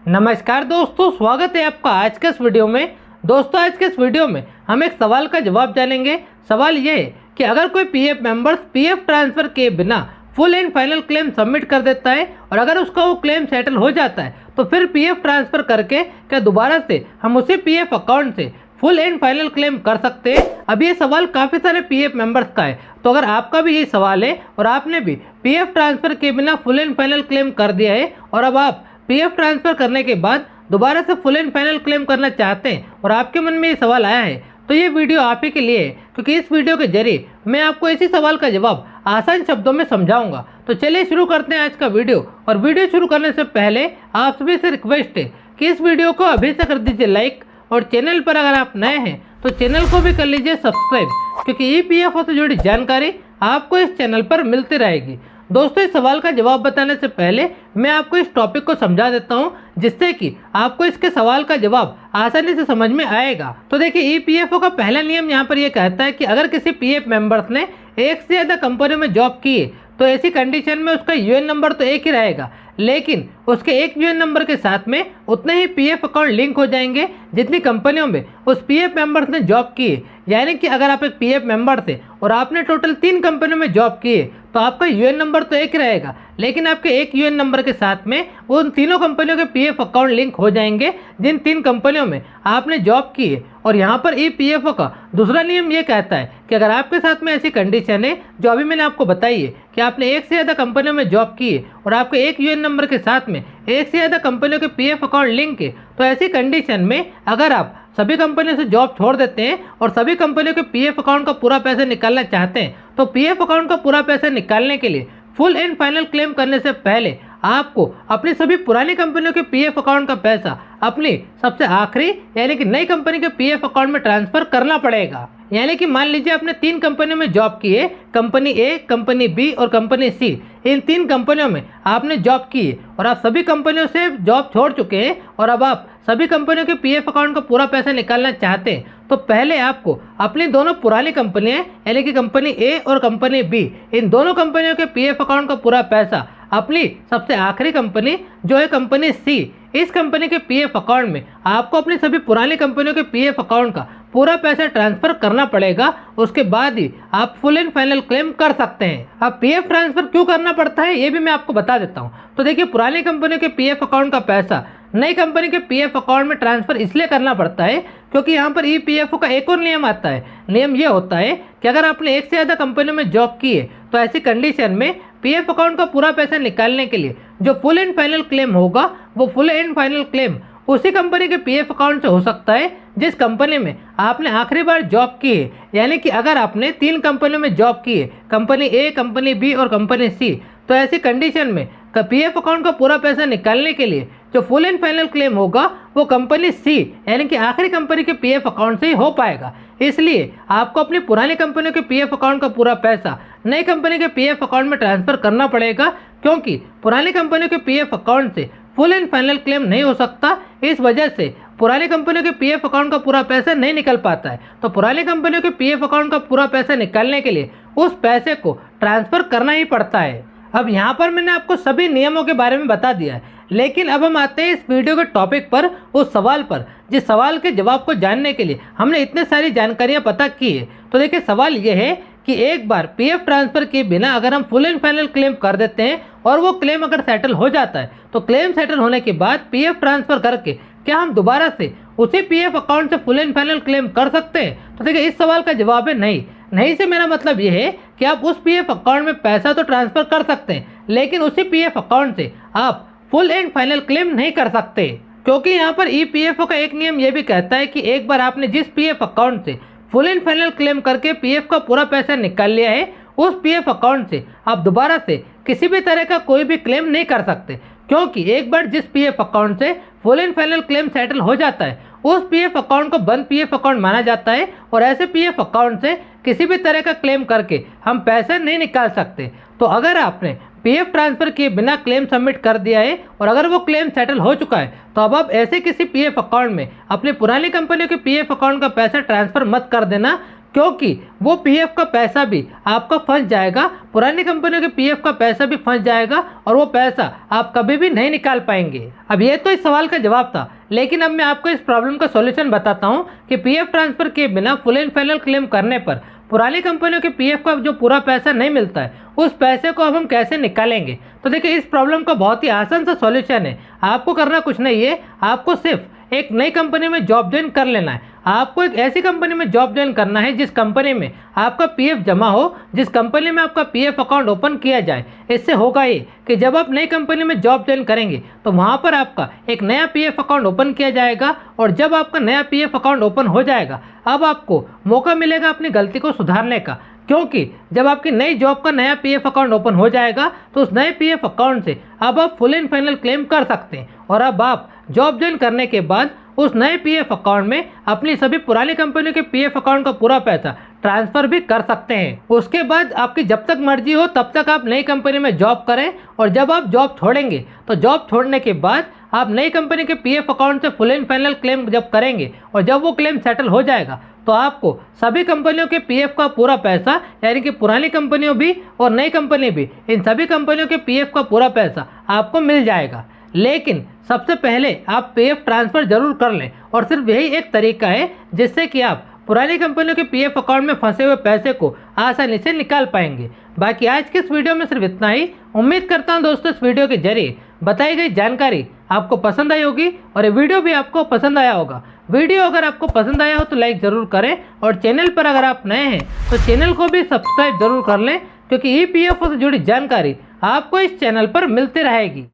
नमस्कार दोस्तों, स्वागत है आपका आज के इस वीडियो में। दोस्तों, आज के इस वीडियो में हम एक सवाल का जवाब जानेंगे। सवाल ये है कि अगर कोई पीएफ मेंबर्स पीएफ ट्रांसफ़र के बिना full and final claim submit कर देता है और अगर उसका वो क्लेम सेटल हो जाता है तो फिर पीएफ ट्रांसफ़र करके क्या दोबारा से हम उसी पीएफ अकाउंट से फुल एंड फाइनल क्लेम कर सकते हैं। अब ये सवाल काफ़ी सारे पीएफ मेंबर्स का है, तो अगर आपका भी यही सवाल है और आपने भी पीएफ ट्रांसफ़र के बिना फुल एंड फाइनल क्लेम कर दिया है और अब आप पीएफ ट्रांसफ़र करने के बाद दोबारा से फुल एंड फाइनल क्लेम करना चाहते हैं और आपके मन में ये सवाल आया है, तो ये वीडियो आप ही के लिए है, क्योंकि इस वीडियो के जरिए मैं आपको इसी सवाल का जवाब आसान शब्दों में समझाऊंगा। तो चलिए शुरू करते हैं आज का वीडियो। और वीडियो शुरू करने से पहले आप सभी से रिक्वेस्ट है कि इस वीडियो को अभी से कर दीजिए लाइक और चैनल पर अगर आप नए हैं तो चैनल को भी कर लीजिए सब्सक्राइब, क्योंकि ईपीएफओ से जुड़ी जानकारी आपको इस चैनल पर मिलती रहेगी। दोस्तों, इस सवाल का जवाब बताने से पहले मैं आपको इस टॉपिक को समझा देता हूं, जिससे कि आपको इसके सवाल का जवाब आसानी से समझ में आएगा। तो देखिए, ईपीएफओ का पहला नियम यहाँ पर यह कहता है कि अगर किसी पीएफ मेंबर्स ने एक से ज़्यादा कंपनी में जॉब की है तो ऐसी कंडीशन में उसका यूएन नंबर तो एक ही रहेगा, लेकिन उसके एक यूएन नंबर के साथ में उतने ही पीएफ अकाउंट लिंक हो जाएंगे जितनी कंपनियों में उस पीएफ मेंबर्स ने जॉब की है। यानी कि अगर आप एक पीएफ मेंबर थे और आपने टोटल 3 कंपनियों में जॉब की है तो आपका यूएन नंबर तो एक ही रहेगा, लेकिन आपके एक यूएन नंबर के साथ में उन तीनों कंपनियों के पीएफ अकाउंट लिंक हो जाएंगे जिन 3 कंपनियों में आपने जॉब की है। और यहाँ पर ईपीएफओ का दूसरा नियम ये कहता है कि अगर आपके साथ में ऐसी कंडीशन है जो अभी मैंने आपको बताई है कि आपने एक से ज़्यादा कंपनियों में जॉब की है और आपके एक यूएन नंबर के साथ में एक से ज़्यादा कंपनियों के पीएफ अकाउंट लिंक है, तो ऐसी कंडीशन में अगर आप सभी कंपनियों से जॉब छोड़ देते हैं और सभी कंपनियों के पीएफ अकाउंट का पूरा पैसा निकालना चाहते हैं तो पीएफ अकाउंट का पूरा पैसा निकालने के लिए फुल एंड फाइनल क्लेम करने से पहले आपको अपनी सभी पुरानी कंपनियों के पीएफ अकाउंट का पैसा अपनी सबसे आखिरी यानी कि नई कंपनी के पीएफ अकाउंट में ट्रांसफर करना पड़ेगा। यानी कि मान लीजिए आपने 3 कंपनियों में जॉब की है, कंपनी ए, कंपनी बी और कंपनी सी। इन 3 कंपनियों में आपने जॉब की है और आप सभी कंपनियों से जॉब छोड़ चुके हैं और अब आप सभी कंपनियों के पीएफ अकाउंट का पूरा पैसा निकालना चाहते हैं, तो पहले आपको अपनी दोनों पुरानी कंपनियां यानी कि कंपनी ए और कंपनी बी, इन दोनों कंपनियों के पीएफ अकाउंट का पूरा पैसा अपनी सबसे आखिरी कंपनी जो है कंपनी सी, इस कंपनी के पीएफ अकाउंट में आपको अपनी सभी पुरानी कंपनियों के पीएफ अकाउंट का पूरा पैसा ट्रांसफर करना पड़ेगा। उसके बाद ही आप फुल एंड फाइनल क्लेम कर सकते हैं। अब पीएफ ट्रांसफर क्यों करना पड़ता है ये भी मैं आपको बता देता हूँ। तो देखिए, पुरानी कंपनियों के पीएफ अकाउंट का पैसा नई कंपनी के पीएफ अकाउंट में ट्रांसफर इसलिए करना पड़ता है क्योंकि यहाँ पर ईपीएफओ का एक और नियम आता है। नियम ये होता है कि अगर आपने एक से ज़्यादा कंपनियों में जॉब की है तो ऐसी कंडीशन में पीएफ अकाउंट का पूरा पैसा निकालने के लिए जो फुल एंड फाइनल क्लेम होगा वो फुल एंड फाइनल क्लेम उसी कंपनी के पीएफ अकाउंट से हो सकता है जिस कंपनी में आपने आखिरी बार जॉब की है। यानी कि अगर आपने 3 कंपनियों में जॉब की है, कंपनी ए, कंपनी बी और कंपनी सी, तो ऐसी कंडीशन में पीएफ अकाउंट का पूरा पैसा निकालने के लिए जो फुल एंड फाइनल क्लेम होगा वो कंपनी सी यानी कि आखिरी कंपनी के पीएफ अकाउंट से ही हो पाएगा। इसलिए आपको अपनी पुरानी कंपनियों के पीएफ अकाउंट का पूरा पैसा नई कंपनी के पीएफ अकाउंट में ट्रांसफर करना पड़ेगा, क्योंकि पुरानी कंपनियों के पीएफ अकाउंट से फुल एंड फाइनल क्लेम नहीं हो सकता। इस वजह से पुरानी कंपनियों के पीएफ अकाउंट का पूरा पैसा नहीं निकल पाता है। तो पुरानी कंपनियों के पीएफ अकाउंट का पूरा पैसा निकालने के लिए उस पैसे को ट्रांसफर करना ही पड़ता है। अब यहाँ पर मैंने आपको सभी नियमों के बारे में बता दिया है, लेकिन अब हम आते हैं इस वीडियो के टॉपिक पर, उस सवाल पर जिस सवाल के जवाब को जानने के लिए हमने इतने सारी जानकारियाँ पता की है। तो देखिए, सवाल ये है कि एक बार पीएफ ट्रांसफ़र के बिना अगर हम फुल एंड फाइनल क्लेम कर देते हैं और वो क्लेम अगर सेटल हो जाता है तो क्लेम सेटल होने के बाद पीएफ ट्रांसफ़र करके क्या हम दोबारा से उसी पीएफ अकाउंट से फुल एंड फाइनल क्लेम कर सकते हैं? तो देखिए, इस सवाल का जवाब है नहीं। नहीं से मेरा मतलब ये है कि आप उस पीएफ अकाउंट में पैसा तो ट्रांसफ़र कर सकते हैं, लेकिन उसी पीएफ अकाउंट से आप फुल एंड फाइनल क्लेम नहीं कर सकते, क्योंकि यहाँ पर ईपीएफओ का एक नियम ये भी कहता है कि एक बार आपने जिस पीएफ अकाउंट से फुल एंड फाइनल क्लेम करके पीएफ का पूरा पैसा निकाल लिया है उस पीएफ अकाउंट से आप दोबारा से किसी भी तरह का कोई भी क्लेम नहीं कर सकते, क्योंकि एक बार जिस पीएफ अकाउंट से full and final claim settle हो जाता है उस पीएफ अकाउंट को बंद पीएफ अकाउंट माना जाता है और ऐसे पीएफ अकाउंट से किसी भी तरह का क्लेम करके हम पैसा नहीं निकाल सकते। तो अगर आपने पीएफ ट्रांसफ़र किए बिना क्लेम सबमिट कर दिया है और अगर वो क्लेम सेटल हो चुका है तो अब आप ऐसे किसी पीएफ अकाउंट में अपनी पुरानी कंपनियों के पीएफ अकाउंट का पैसा ट्रांसफ़र मत कर देना, क्योंकि वो पीएफ का पैसा भी आपका फंस जाएगा, पुरानी कंपनियों के पीएफ का पैसा भी फंस जाएगा और वो पैसा आप कभी भी नहीं निकाल पाएंगे। अब ये तो इस सवाल का जवाब था, लेकिन अब मैं आपको इस प्रॉब्लम का सॉल्यूशन बताता हूँ कि पीएफ ट्रांसफर के बिना फुल एंड फाइनल क्लेम करने पर पुरानी कंपनियों के पीएफ का जो पूरा पैसा नहीं मिलता है, उस पैसे को अब हम कैसे निकालेंगे। तो देखिए, इस प्रॉब्लम का बहुत ही आसान सा सॉल्यूशन है। आपको करना कुछ नहीं है, आपको सिर्फ एक नई कंपनी में जॉब ज्वाइन कर लेना है। आपको एक ऐसी कंपनी में जॉब ज्वाइन करना है जिस कंपनी में आपका पीएफ जमा हो, जिस कंपनी में आपका पीएफ अकाउंट ओपन किया जाए। इससे होगा ये कि जब आप नई कंपनी में जॉब ज्वाइन करेंगे तो वहाँ पर आपका एक नया पीएफ अकाउंट ओपन किया जाएगा, और जब आपका नया पीएफ अकाउंट ओपन हो जाएगा, अब आपको मौका मिलेगा अपनी गलती को सुधारने का। क्योंकि जब आपकी नई जॉब का नया पीएफ अकाउंट ओपन हो जाएगा तो उस नए पीएफ अकाउंट से अब आप फुल एंड फाइनल क्लेम कर सकते हैं, और अब आप जॉब ज्वाइन करने के बाद उस नए पीएफ अकाउंट में अपनी सभी पुरानी कंपनियों के पीएफ अकाउंट का पूरा पैसा ट्रांसफर भी कर सकते हैं। उसके बाद आपकी जब तक मर्जी हो तब तक आप नई कंपनी में जॉब करें, और जब आप जॉब छोड़ेंगे तो जॉब छोड़ने के बाद आप नई कंपनी के पीएफ अकाउंट से फुल एंड फाइनल क्लेम जब करेंगे, और जब वो क्लेम सेटल हो जाएगा तो आपको सभी कंपनियों के पीएफ का पूरा पैसा, यानी कि पुरानी कंपनियों भी और नई कंपनी भी, इन सभी कंपनियों के पीएफ का पूरा पैसा आपको मिल जाएगा। लेकिन सबसे पहले आप पीएफ ट्रांसफ़र जरूर कर लें, और सिर्फ यही एक तरीका है जिससे कि आप पुरानी कंपनियों के पीएफ अकाउंट में फंसे हुए पैसे को आसानी से निकाल पाएंगे। बाकी आज के इस वीडियो में सिर्फ इतना ही। उम्मीद करता हूं दोस्तों इस वीडियो के जरिए बताई गई जानकारी आपको पसंद आई होगी, और ये वीडियो भी आपको पसंद आया होगा। वीडियो अगर आपको पसंद आया हो तो लाइक ज़रूर करें, और चैनल पर अगर आप नए हैं तो चैनल को भी सब्सक्राइब जरूर कर लें, क्योंकि ईपीएफओ से जुड़ी जानकारी आपको इस चैनल पर मिलती रहेगी।